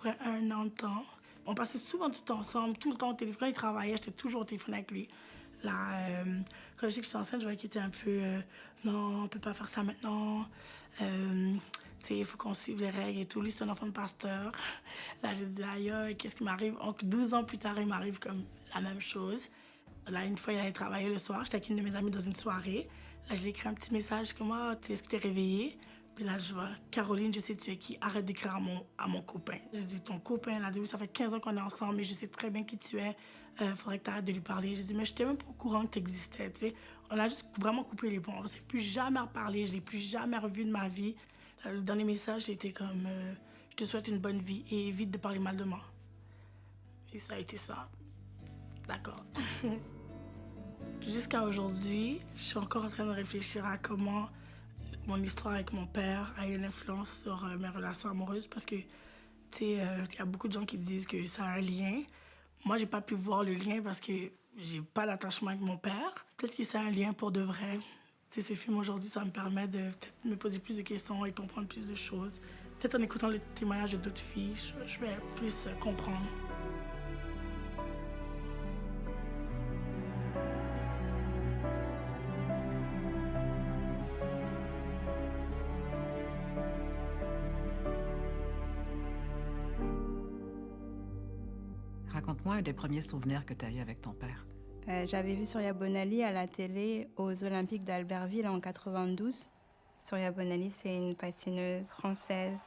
près 1 an de temps. On passait souvent du temps ensemble, tout le temps au téléphone. Quand il travaillait, j'étais toujours au téléphone avec lui. Là, quand je sais que j'étais enceinte, je voyais qu'il était un peu non, on peut pas faire ça maintenant. Tu sais, il faut qu'on suive les règles et tout. Lui, c'est un enfant de pasteur. Là, j'ai dit, aïe, aïe, qu'est-ce qui m'arrive? Donc, 12 ans plus tard, il m'arrive comme la même chose. Là, une fois, il allait travailler le soir. J'étais avec une de mes amies dans une soirée. Là, je lui ai écrit un petit message comme, ah, est-ce que tu es réveillée? Puis là, je vois, Caroline, je sais tu es qui, arrête d'écrire à mon copain. J'ai dit, ton copain, elle a dit, oui, ça fait 15 ans qu'on est ensemble, mais je sais très bien qui tu es. Faudrait que tu arrêtes de lui parler. J'ai dit, mais je n'étais même pas au courant que tu existais, tu sais. On a juste vraiment coupé les ponts. On ne s'est plus jamais reparlé, je ne l'ai plus jamais revu de ma vie. Là, le dernier message, c'était comme, je te souhaite une bonne vie et évite de parler mal de moi. Et ça a été ça. D'accord. Jusqu'à aujourd'hui, je suis encore en train de réfléchir à comment mon histoire avec mon père a une influence sur mes relations amoureuses parce que, tu sais, il y a beaucoup de gens qui disent que ça a un lien. Moi, j'ai pas pu voir le lien parce que j'ai pas d'attachement avec mon père. Peut-être que ça a un lien pour de vrai. Tu sais, ce film aujourd'hui, ça me permet de peut-être me poser plus de questions et comprendre plus de choses. Peut-être en écoutant le témoignage de d'autres filles, je vais plus comprendre. Raconte-moi un des premiers souvenirs que tu as eu avec ton père. J'avais vu Surya Bonali à la télé aux Olympiques d'Albertville en 92. Surya Bonali, c'est une patineuse française.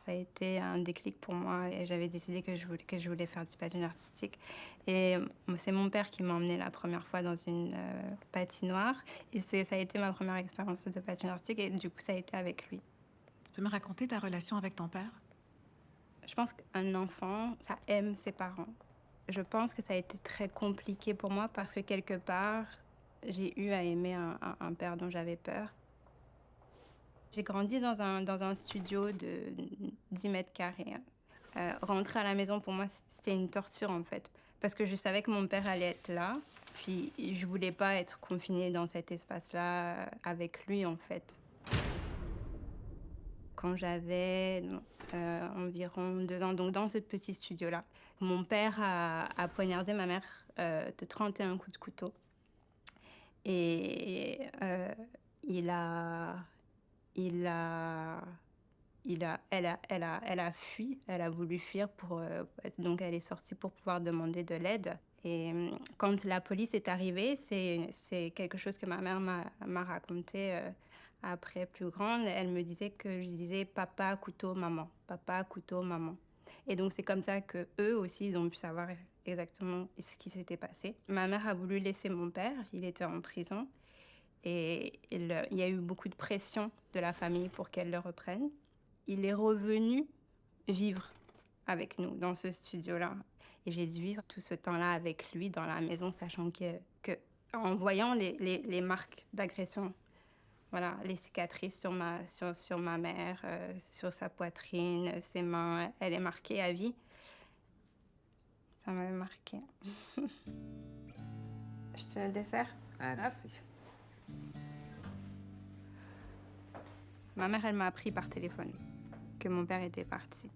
Ça a été un déclic pour moi et j'avais décidé que je voulais faire du patinage artistique. Et c'est mon père qui m'a emmenée la première fois dans une patinoire. Et ça a été ma première expérience de patinage artistique et du coup, ça a été avec lui. Tu peux me raconter ta relation avec ton père? Je pense qu'un enfant, ça aime ses parents. Je pense que ça a été très compliqué pour moi parce que quelque part, j'ai eu à aimer un père dont j'avais peur. J'ai grandi dans un studio de 10 mètres carrés. Rentrer à la maison, pour moi, c'était une torture, en fait. Parce que je savais que mon père allait être là. Puis, je voulais pas être confinée dans cet espace-là avec lui, en fait. Quand j'avais environ 2 ans, donc dans ce petit studio-là, mon père a poignardé ma mère de 31 coups de couteau. Et il a, il a, elle a fui, elle a voulu fuir donc elle est sortie pour pouvoir demander de l'aide. Et quand la police est arrivée, c'est quelque chose que ma mère m'a raconté après plus grande. Elle me disait que je disais papa, couteau, maman, papa, couteau, maman. Et donc c'est comme ça que eux aussi ils ont pu savoir exactement ce qui s'était passé. Ma mère a voulu laisser mon père, il était en prison. Et il y a eu beaucoup de pression de la famille pour qu'elle le reprenne. Il est revenu vivre avec nous dans ce studio-là. Et j'ai dû vivre tout ce temps-là avec lui dans la maison, sachant en voyant les marques d'agression, voilà, les cicatrices sur ma mère, sur sa poitrine, ses mains, elle est marquée à vie. Ça m'avait marqué. Je te le dessert. Ah, merci. Ma mère, elle m'a appris par téléphone que mon père était parti.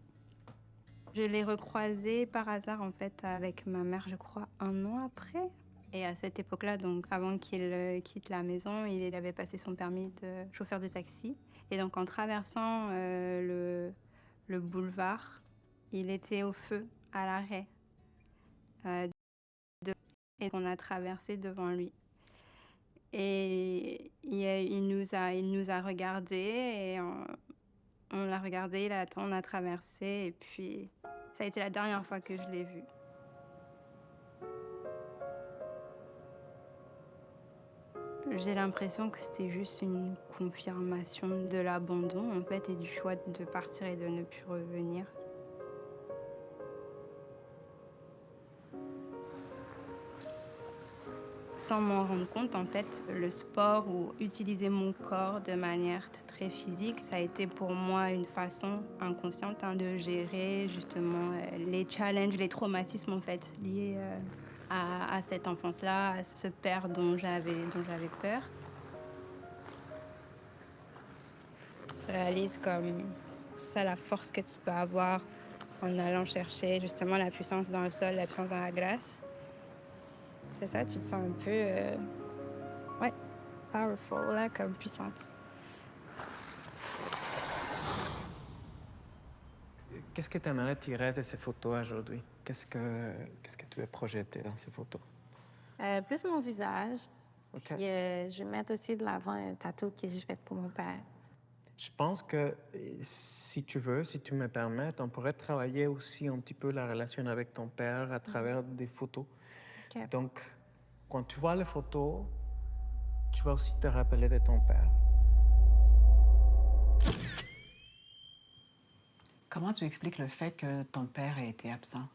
Je l'ai recroisé par hasard, en fait, avec ma mère, je crois, 1 an après. Et à cette époque-là, donc avant qu'il quitte la maison, il avait passé son permis de chauffeur de taxi. Et donc, en traversant le boulevard, il était au feu, à l'arrêt. Et on a traversé devant lui. Et il nous a regardés et on l'a regardé, on a traversé et puis ça a été la dernière fois que je l'ai vu. J'ai l'impression que c'était juste une confirmation de l'abandon en fait et du choix de partir et de ne plus revenir. Sans m'en rendre compte, en fait, le sport ou utiliser mon corps de manière très physique, ça a été pour moi une façon inconsciente de gérer justement les challenges, les traumatismes en fait liés à cette enfance-là, à ce père dont j'avais peur. Je réalise comme ça la force que tu peux avoir en allant chercher justement la puissance dans le sol, la puissance dans la glace. C'est ça, tu te sens un peu, ouais, powerful là, comme puissante. Qu'est-ce que tu aimerais tirer de ces photos aujourd'hui? Qu'est-ce que tu veux projeter dans ces photos? Plus mon visage. OK. Puis, je vais mettre aussi de l'avant un tatou que j'ai fait pour mon père. Je pense que si tu veux, si tu me permets, on pourrait travailler aussi un petit peu la relation avec ton père à travers des photos. OK. Donc, quand tu vois les photos, tu vas aussi te rappeler de ton père. Comment tu expliques le fait que ton père ait été absent?